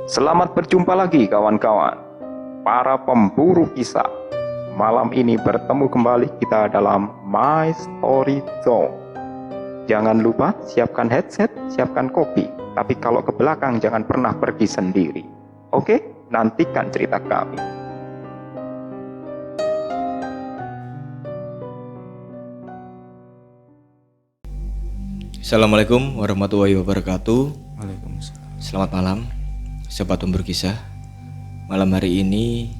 Selamat berjumpa lagi kawan-kawan, para pemburu kisah. Malam ini bertemu kembali kita dalam My Story Zone. Jangan lupa siapkan headset, siapkan kopi. Tapi kalau ke belakang jangan pernah pergi sendiri. Oke, nantikan cerita kami. Assalamualaikum warahmatullahi wabarakatuh. Waalaikumsalam. Selamat malam, sobat pemburu kisah. Malam hari ini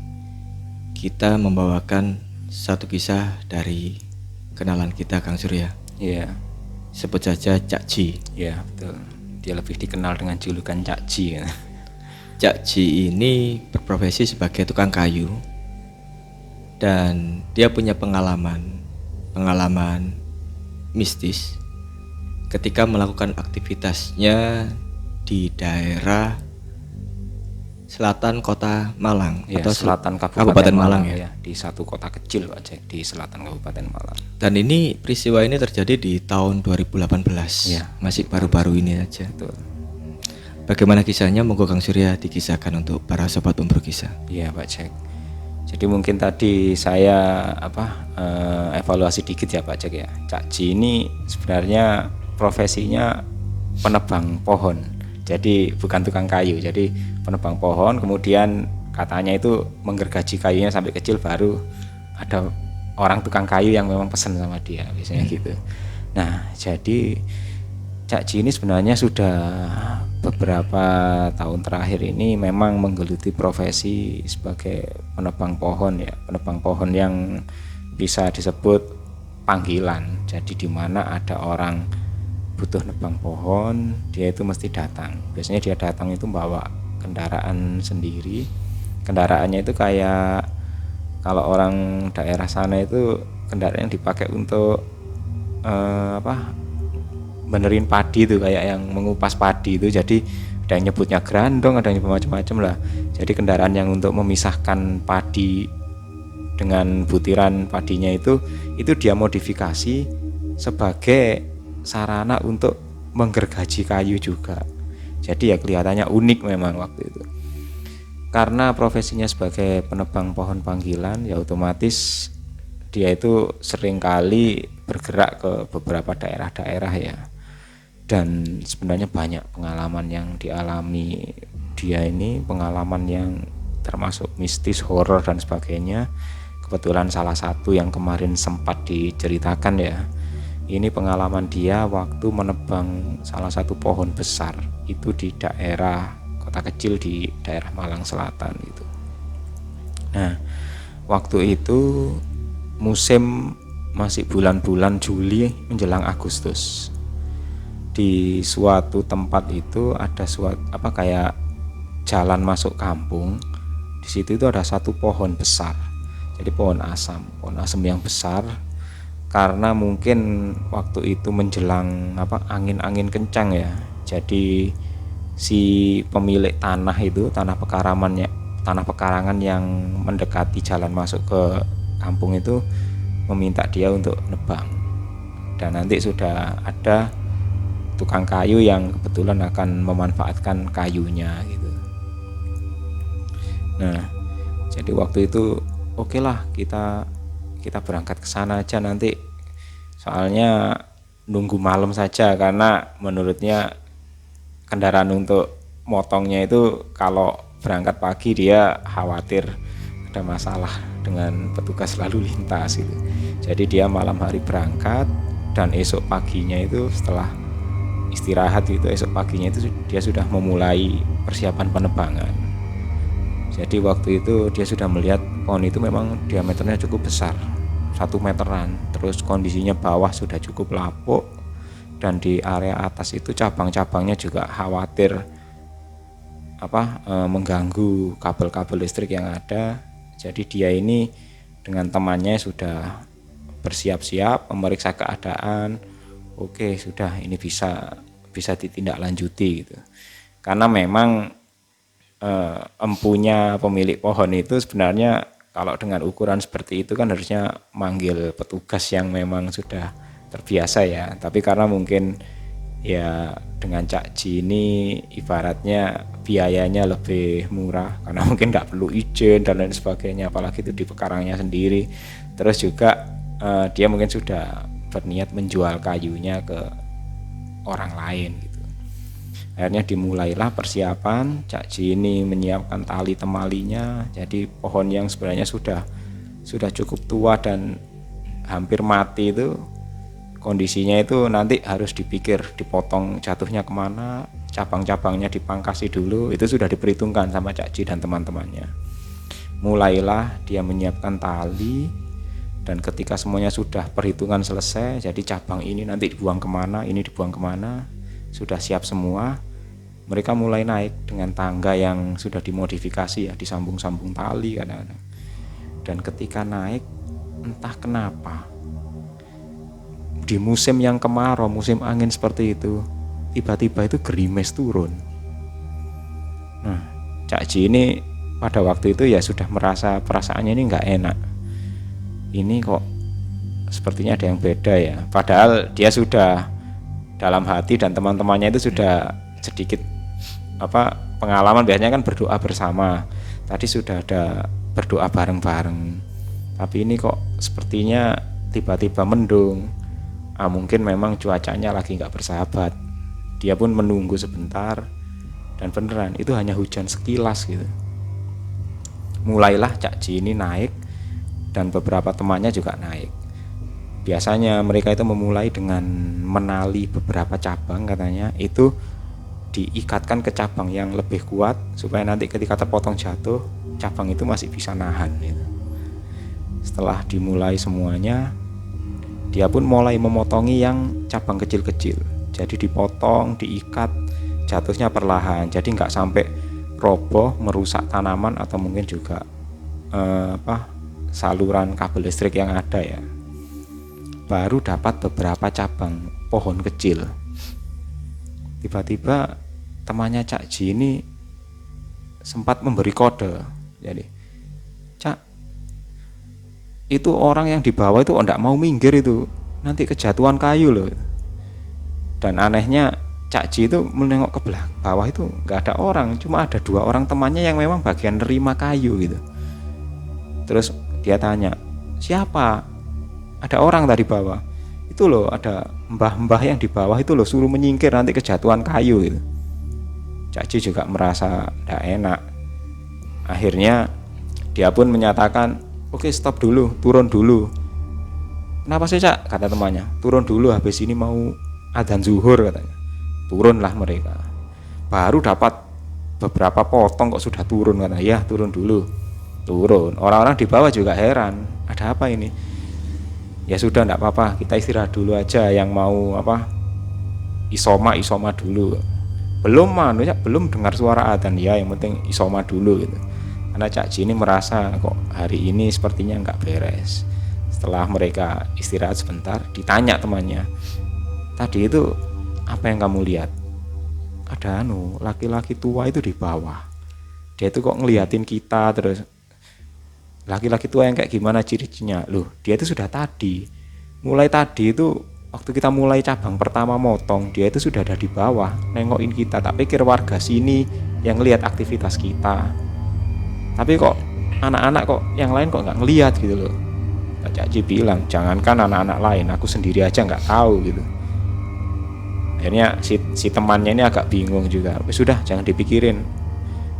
kita membawakan satu kisah dari kenalan kita, Kang Surya. Iya, Sebut saja Cak Ji. iya betul. Dia lebih dikenal dengan julukan Cak Ji. Cak Ji ini berprofesi sebagai tukang kayu dan dia punya pengalaman mistis ketika melakukan aktivitasnya di daerah selatan kota Malang Ya, atau selatan Kabupaten Malang ya. Di satu kota kecil Pak Jack, di selatan Kabupaten Malang. Dan ini peristiwa ini terjadi di tahun 2018. Ya, masih baru-baru ini aja. betul. Bagaimana kisahnya? Monggo Kang Surya dikisahkan untuk para sobat pemburu kisah. Iya Pak Jack. Jadi mungkin tadi saya evaluasi dikit ya Pak Jack ya. Cak Ji ini sebenarnya profesinya penebang pohon. Jadi bukan tukang kayu, jadi penebang pohon. Kemudian katanya itu menggergaji kayunya sampai kecil, baru ada orang tukang kayu yang memang pesen sama dia, biasanya gitu. Nah, jadi Cak Ji ini sebenarnya sudah beberapa tahun terakhir ini memang menggeluti profesi sebagai penebang pohon ya, penebang pohon yang bisa disebut panggilan. Jadi di mana ada orang butuh nebang pohon, dia itu mesti datang. Biasanya dia datang itu bawa kendaraan sendiri. Kendaraannya itu kayak kalau orang daerah sana itu kendaraan yang dipakai untuk benerin padi itu, kayak yang mengupas padi itu. Jadi ada yang nyebutnya grandong, ada yang macam-macam lah. Jadi kendaraan yang untuk memisahkan padi dengan butiran padinya itu dia modifikasi sebagai sarana untuk menggergaji kayu juga. Jadi ya kelihatannya unik memang waktu itu. Karena profesinya sebagai penebang pohon panggilan, ya otomatis dia itu seringkali bergerak ke beberapa daerah-daerah ya. Dan sebenarnya banyak pengalaman yang dialami dia ini, pengalaman yang termasuk mistis, horor dan sebagainya. Kebetulan salah satu yang kemarin sempat diceritakan ya, ini pengalaman dia waktu menebang salah satu pohon besar itu di daerah kota kecil di daerah Malang Selatan gitu. Nah, waktu itu musim masih bulan-bulan Juli menjelang Agustus. Di suatu tempat itu ada kayak jalan masuk kampung. Di situ itu ada satu pohon besar. Jadi pohon asam yang besar. Karena mungkin waktu itu menjelang angin-angin kencang ya. Jadi si pemilik tanah itu, tanah pekarangan yang mendekati jalan masuk ke kampung itu meminta dia untuk nebang. Dan nanti sudah ada tukang kayu yang kebetulan akan memanfaatkan kayunya gitu. Nah, jadi waktu itu oke lah, kita berangkat ke sana aja nanti, soalnya nunggu malam saja, karena menurutnya kendaraan untuk motongnya itu kalau berangkat pagi dia khawatir ada masalah dengan petugas lalu lintas gitu. Jadi dia malam hari berangkat dan esok paginya itu setelah istirahat itu, esok paginya itu dia sudah memulai persiapan penebangan. Jadi waktu itu dia sudah melihat pohon itu memang diameternya cukup besar, 1 meteran. Terus kondisinya bawah sudah cukup lapuk, dan di area atas itu cabang-cabangnya juga khawatir mengganggu kabel-kabel listrik yang ada. Jadi dia ini dengan temannya sudah bersiap-siap memeriksa keadaan. Oke, sudah, ini bisa ditindaklanjuti gitu. Karena memang empunya pemilik pohon itu sebenarnya kalau dengan ukuran seperti itu kan harusnya manggil petugas yang memang sudah terbiasa ya. Tapi karena mungkin Ya dengan Cakji ini ibaratnya biayanya lebih murah karena mungkin nggak perlu izin dan lain sebagainya, apalagi itu di pekarangnya sendiri. Terus juga dia mungkin sudah berniat menjual kayunya ke orang lain gitu. Akhirnya dimulailah persiapan. Cakji ini menyiapkan tali temalinya. Jadi pohon yang sebenarnya sudah cukup tua dan hampir mati itu, kondisinya itu nanti harus dipikir dipotong jatuhnya kemana, cabang-cabangnya dipangkasi dulu. Itu sudah diperhitungkan sama Cakji dan teman-temannya. Mulailah dia menyiapkan tali, dan ketika semuanya sudah perhitungan selesai, jadi cabang ini nanti dibuang kemana, ini dibuang kemana, sudah siap semua, mereka mulai naik dengan tangga yang sudah dimodifikasi ya, disambung-sambung tali kadang-kadang. Dan ketika naik, entah kenapa di musim yang kemarau, musim angin seperti itu, tiba-tiba itu gerimis turun. Nah, Cakji ini pada waktu itu ya sudah merasa perasaannya ini nggak enak. Ini kok sepertinya ada yang beda ya. Padahal dia sudah dalam hati dan teman-temannya itu sudah sedikit pengalaman, biasanya kan berdoa bersama. Tadi sudah ada berdoa bareng-bareng. Tapi ini kok sepertinya tiba-tiba mendung. Mungkin memang cuacanya lagi nggak bersahabat. Dia pun menunggu sebentar, dan beneran itu hanya hujan sekilas gitu. Mulailah Cakji ini naik dan beberapa temannya juga naik. Biasanya mereka itu memulai dengan menali beberapa cabang, katanya itu diikatkan ke cabang yang lebih kuat supaya nanti ketika terpotong jatuh, cabang itu masih bisa nahan gitu. Setelah dimulai semuanya, dia pun mulai memotongi yang cabang kecil-kecil. Jadi dipotong, diikat, jatuhnya perlahan. Jadi nggak sampai roboh, merusak tanaman atau mungkin juga saluran kabel listrik yang ada ya. Baru dapat beberapa cabang pohon kecil. Tiba-tiba temannya Cakji ini sempat memberi kode. Jadi, Cak, itu orang yang di bawah itu enggak mau minggir itu, nanti kejatuhan kayu loh. Dan anehnya Cakji itu menengok ke bawah itu nggak ada orang, cuma ada 2 orang temannya yang memang bagian nerima kayu gitu. Terus dia tanya, siapa? Ada orang tadi bawah. Itu loh, ada mbah-mbah yang di bawah itu loh, suruh menyingkir nanti kejatuhan kayu gitu. Cakji juga merasa tidak enak. Akhirnya dia pun menyatakan, oke, stop dulu, turun dulu. Kenapa sih, Cak? Kata temannya. Turun dulu, habis ini mau adzan zuhur katanya. Turunlah mereka. Baru dapat beberapa potong kok sudah turun, katanya. Ya, turun dulu. Turun. Orang-orang di bawah juga heran. Ada apa ini? Ya sudah, enggak apa-apa, kita istirahat dulu aja. Yang mau isoma dulu. Belum dengar suara adzan, ya yang penting isoma dulu gitu. Karena Cakji ini merasa kok hari ini sepertinya enggak beres. Setelah mereka istirahat sebentar, ditanya temannya, tadi itu apa yang kamu lihat? Ada laki-laki tua itu di bawah. Dia itu kok ngeliatin kita terus. Laki-laki tua yang kayak gimana ciri-cirinya? Loh, dia itu sudah tadi. Mulai tadi itu waktu kita mulai cabang pertama motong, dia itu sudah ada di bawah nengokin kita. Tak pikir warga sini yang ngelihat aktivitas kita. Tapi kok anak-anak kok yang lain kok nggak ngelihat gitu loh. Cakji bilang, jangankan anak-anak lain, aku sendiri aja nggak tahu gitu. Akhirnya si temannya ini agak bingung juga. Sudah, jangan dipikirin.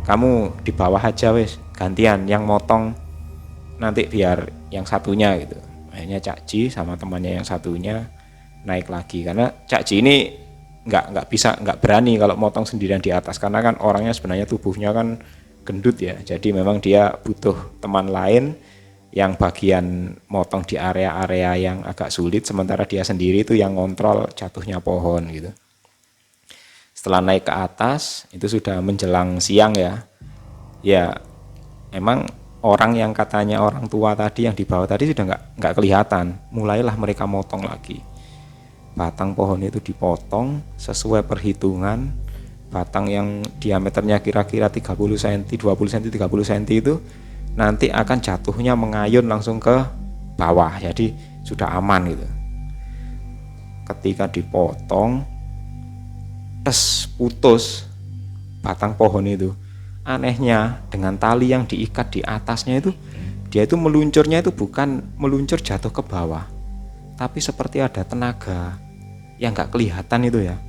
Kamu di bawah aja wes, gantian yang motong nanti biar yang satunya gitu. Akhirnya Cakji sama temannya yang satunya naik lagi, karena Cakji ini nggak berani kalau motong sendirian di atas, karena kan orangnya sebenarnya tubuhnya kan gendut ya. Jadi memang dia butuh teman lain yang bagian motong di area-area yang agak sulit, sementara dia sendiri itu yang ngontrol jatuhnya pohon gitu. Setelah naik ke atas itu sudah menjelang siang ya. Ya emang orang yang katanya orang tua tadi yang di bawah tadi sudah nggak kelihatan. Mulailah mereka motong lagi. Batang pohon itu dipotong sesuai perhitungan. Batang yang diameternya kira-kira 30 cm, 20 cm, 30 cm itu nanti akan jatuhnya mengayun langsung ke bawah. Jadi sudah aman gitu. Ketika dipotong, putus batang pohon itu. Anehnya dengan tali yang diikat di atasnya itu, dia itu meluncurnya itu bukan meluncur jatuh ke bawah, tapi seperti ada tenaga yang nggak kelihatan itu ya,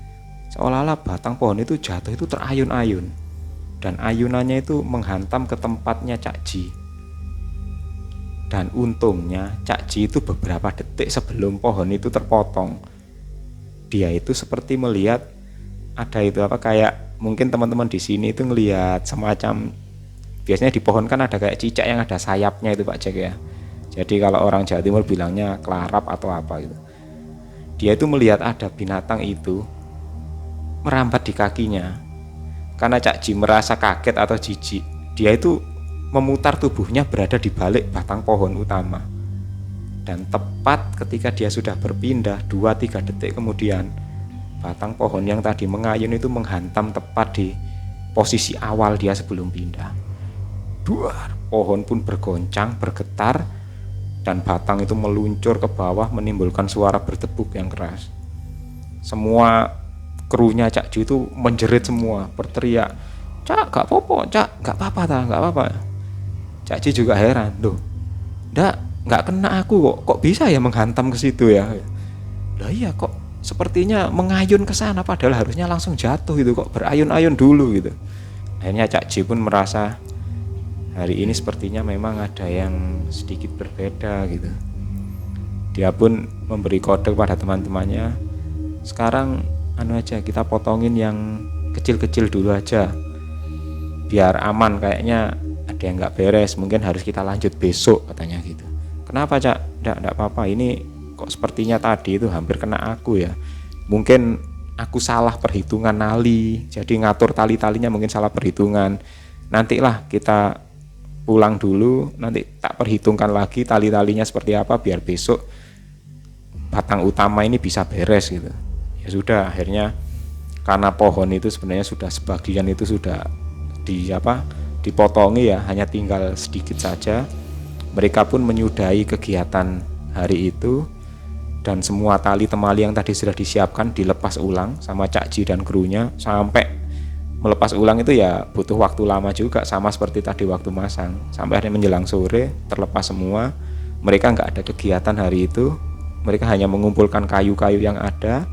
seolah-olah batang pohon itu jatuh itu terayun-ayun, dan ayunannya itu menghantam ke tempatnya Cak Ji. Dan untungnya Cak Ji itu beberapa detik sebelum pohon itu terpotong, dia itu seperti melihat ada itu apa, kayak mungkin teman-teman di sini itu ngelihat semacam, biasanya di pohon kan ada kayak cicak yang ada sayapnya itu Pak Jack ya. Jadi kalau orang Jawa Timur bilangnya kelarap atau apa gitu. Dia itu melihat ada binatang itu merambat di kakinya. Karena Cak Ji merasa kaget atau jijik, dia itu memutar tubuhnya berada di balik batang pohon utama. Dan tepat ketika dia sudah berpindah 2-3 detik kemudian, batang pohon yang tadi mengayun itu menghantam tepat di posisi awal dia sebelum pindah. Duar, pohon pun bergoncang, bergetar, dan batang itu meluncur ke bawah menimbulkan suara berdebuk yang keras. Semua krunya Cak Ji itu menjerit semua, berteriak, "Cak, gak apa-apa, Cak, gak apa-apa ta, gak apa-apa." Cak Ji juga heran, "Loh, gak kena aku kok bisa ya menghantam ke situ ya?" Lah iya, kok sepertinya mengayun ke sana padahal harusnya langsung jatuh gitu, kok berayun-ayun dulu gitu. Akhirnya Cak Ji pun merasa hari ini sepertinya memang ada yang sedikit berbeda gitu. Dia pun memberi kode kepada teman-temannya, "Sekarang aja kita potongin yang kecil-kecil dulu aja biar aman, kayaknya ada yang nggak beres, mungkin harus kita lanjut besok," katanya gitu. "Kenapa Cak?" Enggak apa-apa, ini kok sepertinya tadi itu hampir kena aku ya, mungkin aku salah perhitungan nali, jadi ngatur tali-talinya mungkin salah perhitungan, nantilah kita pulang dulu, nanti tak perhitungkan lagi tali-talinya seperti apa biar besok batang utama ini bisa beres gitu." Ya sudah, akhirnya karena pohon itu sebenarnya sudah sebagian itu sudah dipotongi ya, hanya tinggal sedikit saja. Mereka pun menyudahi kegiatan hari itu, dan semua tali temali yang tadi sudah disiapkan dilepas ulang sama Cak Ji dan krunya. Sampai melepas ulang itu ya butuh waktu lama juga, sama seperti tadi waktu masang. Sampai akhirnya menjelang sore terlepas semua. Mereka nggak ada kegiatan hari itu, mereka hanya mengumpulkan kayu-kayu yang ada,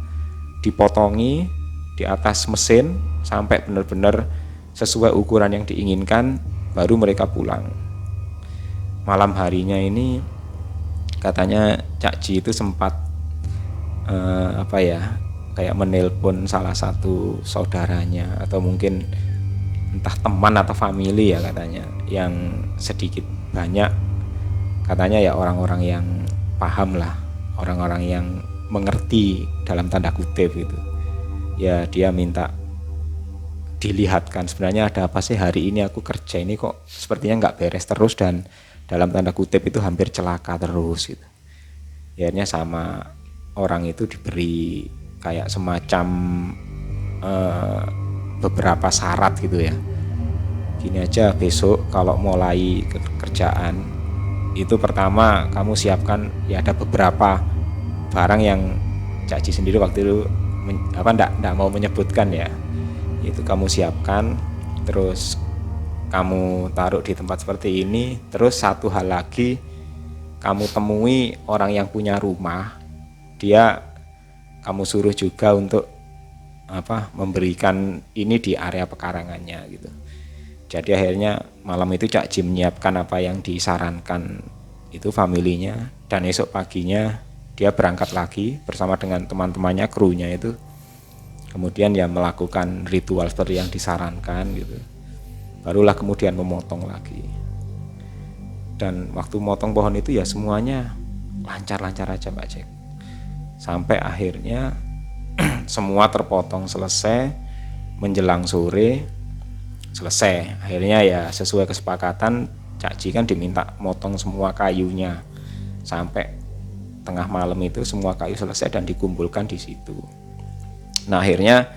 dipotongi di atas mesin sampai benar-benar sesuai ukuran yang diinginkan, baru mereka pulang. Malam harinya ini katanya Cak Ji itu sempat kayak menelpon salah satu saudaranya atau mungkin entah teman atau family ya katanya, yang sedikit banyak katanya ya orang-orang yang paham lah, orang-orang yang mengerti dalam tanda kutip gitu ya. Dia minta dilihatkan sebenarnya ada apa sih hari ini, aku kerja ini kok sepertinya nggak beres terus dan dalam tanda kutip itu hampir celaka terus gitu. Akhirnya sama orang itu diberi kayak semacam beberapa syarat gitu ya. Gini aja, besok kalau mulai kerjaan itu pertama kamu siapkan ya, ada beberapa barang yang Cak Ji sendiri waktu itu enggak mau menyebutkan ya, itu kamu siapkan, terus kamu taruh di tempat seperti ini. Terus satu hal lagi, kamu temui orang yang punya rumah, dia kamu suruh juga untuk memberikan ini di area pekarangannya gitu. Jadi akhirnya malam itu Cak Ji menyiapkan apa yang disarankan itu familinya, dan esok paginya dia berangkat lagi bersama dengan teman-temannya, krunya itu. Kemudian ya melakukan ritual seperti yang disarankan gitu. Barulah kemudian memotong lagi. Dan waktu motong pohon itu ya semuanya lancar-lancar aja Pak Jack. Sampai akhirnya semua terpotong selesai, menjelang sore selesai. Akhirnya ya sesuai kesepakatan Cak Ji kan diminta motong semua kayunya. Sampai tengah malam itu semua kayu selesai dan dikumpulkan di situ. Nah akhirnya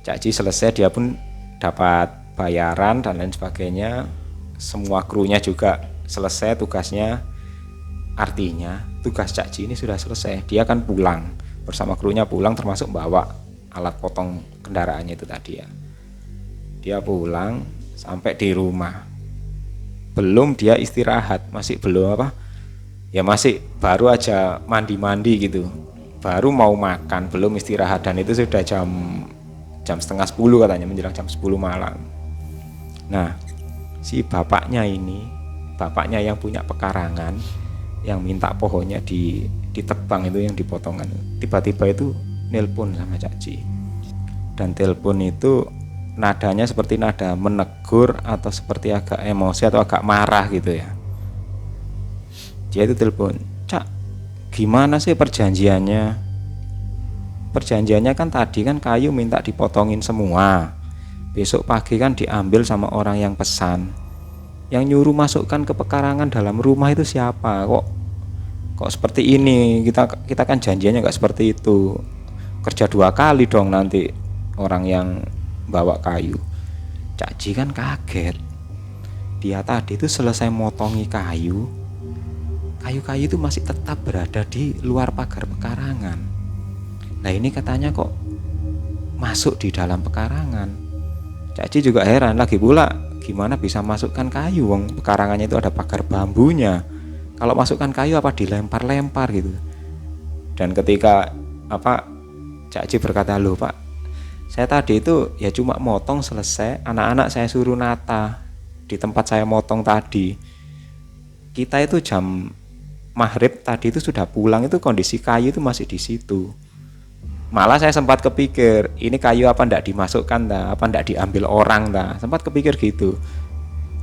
Cak Ji selesai, dia pun dapat bayaran dan lain sebagainya. Semua krunya juga selesai tugasnya. Artinya tugas Cak Ji ini sudah selesai. Dia kan pulang bersama krunya, pulang termasuk bawa alat potong kendaraannya itu tadi ya. Dia pulang sampai di rumah, belum dia istirahat, masih belum apa ya, masih baru aja mandi-mandi gitu, baru mau makan, belum istirahat, dan itu sudah jam 9:30 katanya, menjelang jam 10 malam. Nah, si bapaknya yang punya pekarangan, yang minta pohonnya ditebang itu, yang dipotongkan, tiba-tiba itu nelpon sama Cak Ji. Dan telepon itu nadanya seperti nada menegur atau seperti agak emosi atau agak marah gitu ya. Dia itu telepon, "Cak, gimana sih perjanjiannya? Perjanjiannya kan tadi kan kayu minta dipotongin semua. Besok pagi kan diambil sama orang yang pesan. Yang nyuruh masukkan ke pekarangan dalam rumah itu siapa? Kok seperti ini? Kita kan janjiannya nggak seperti itu. Kerja 2 kali dong nanti orang yang bawa kayu." Cak Ji kan kaget. Dia tadi itu selesai motongi kayu itu masih tetap berada di luar pagar pekarangan. Nah ini katanya kok masuk di dalam pekarangan. Cak Ji juga heran, lagi pula gimana bisa masukkan kayu, wong pekarangannya itu ada pagar bambunya. Kalau masukkan kayu apa dilempar-lempar gitu. Dan ketika Cak Ji berkata, "Loh Pak, saya tadi itu ya cuma motong selesai, anak-anak saya suruh nata di tempat saya motong tadi. Kita itu jam maghrib tadi itu sudah pulang, itu kondisi kayu itu masih di situ. Malah saya sempat kepikir, ini kayu apa ndak dimasukkan dah, apa ndak diambil orang dah. Sempat kepikir gitu.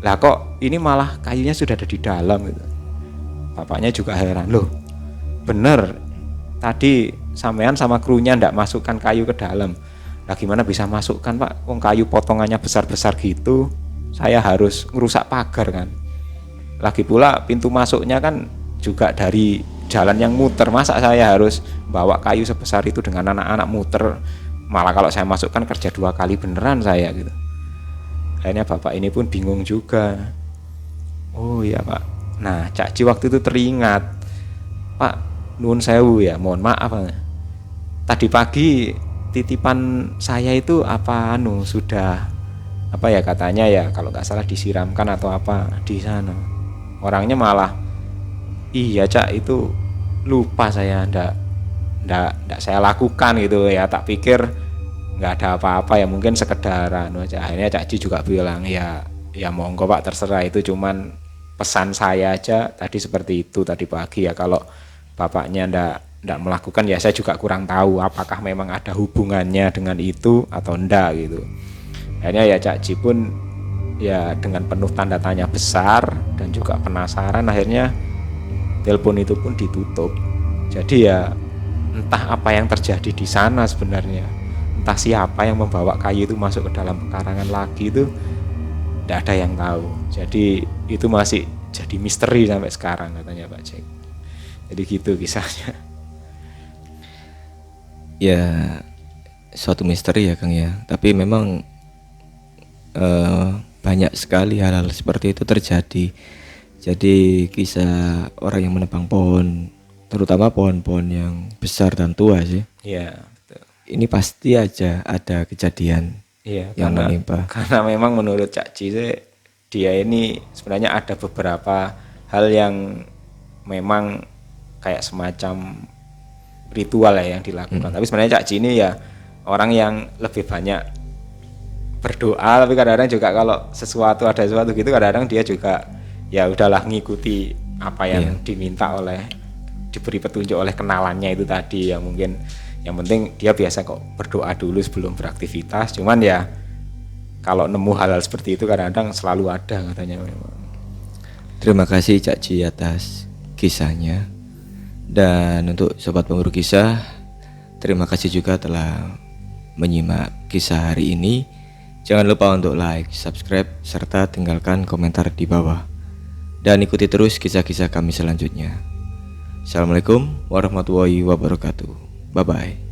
Lah kok ini malah kayunya sudah ada di dalam gitu." Bapaknya juga heran, "Loh, bener tadi sampean sama krunya ndak masukkan kayu ke dalam. Lah gimana bisa masukkan Pak? Wong kayu potongannya besar-besar gitu. Saya harus ngerusak pagar kan. Lagi pula pintu masuknya kan juga dari jalan yang muter, masa saya harus bawa kayu sebesar itu dengan anak-anak muter, malah kalau saya masukkan kerja 2 kali beneran saya gitu." Akhirnya bapak ini pun bingung juga. "Oh iya Pak." Nah Cak Ji waktu itu teringat, "Pak, nuwun sewu ya, mohon maaf, tadi pagi titipan saya itu sudah katanya ya, kalau nggak salah disiramkan atau apa di sana." Orangnya malah, "Iya Cak, itu lupa saya, ndak saya lakukan gitu ya, tak pikir nggak ada apa-apa ya, mungkin sekedaran aja." Akhirnya Cak Ji juga bilang, ya monggo Pak, terserah, itu cuman pesan saya aja tadi seperti itu tadi pagi ya. Kalau bapaknya ndak melakukan ya saya juga kurang tahu apakah memang ada hubungannya dengan itu atau ndak gitu." Akhirnya ya Cak Ji pun ya dengan penuh tanda tanya besar dan juga penasaran, akhirnya telepon itu pun ditutup. Jadi ya entah apa yang terjadi di sana sebenarnya, entah siapa yang membawa kayu itu masuk ke dalam pekarangan lagi, itu tidak ada yang tahu. Jadi itu masih jadi misteri sampai sekarang katanya Pak Jack. Jadi gitu kisahnya. Ya suatu misteri ya Kang ya, tapi memang banyak sekali hal-hal seperti itu terjadi. Jadi kisah orang yang menebang pohon, terutama pohon-pohon yang besar dan tua sih. Iya, betul. Ini pasti aja ada kejadian yang menimpa. Karena memang menurut Cak Ji, dia ini sebenarnya ada beberapa hal yang memang kayak semacam ritual ya yang dilakukan. Tapi sebenarnya Cak Ji ini ya orang yang lebih banyak berdoa, tapi kadang-kadang juga kalau ada sesuatu gitu, kadang-kadang dia juga ya udahlah ngikuti apa yang diminta diberi petunjuk oleh kenalannya itu tadi, yang mungkin yang penting dia biasa kok berdoa dulu sebelum beraktivitas. Cuman ya kalau nemu hal-hal seperti itu kadang-kadang selalu ada katanya memang. Terima kasih Cak Ji atas kisahnya. Dan untuk sobat pemburu kisah, terima kasih juga telah menyimak kisah hari ini. Jangan lupa untuk like, subscribe, serta tinggalkan komentar di bawah. Dan ikuti terus kisah-kisah kami selanjutnya. Assalamualaikum warahmatullahi wabarakatuh. Bye-bye.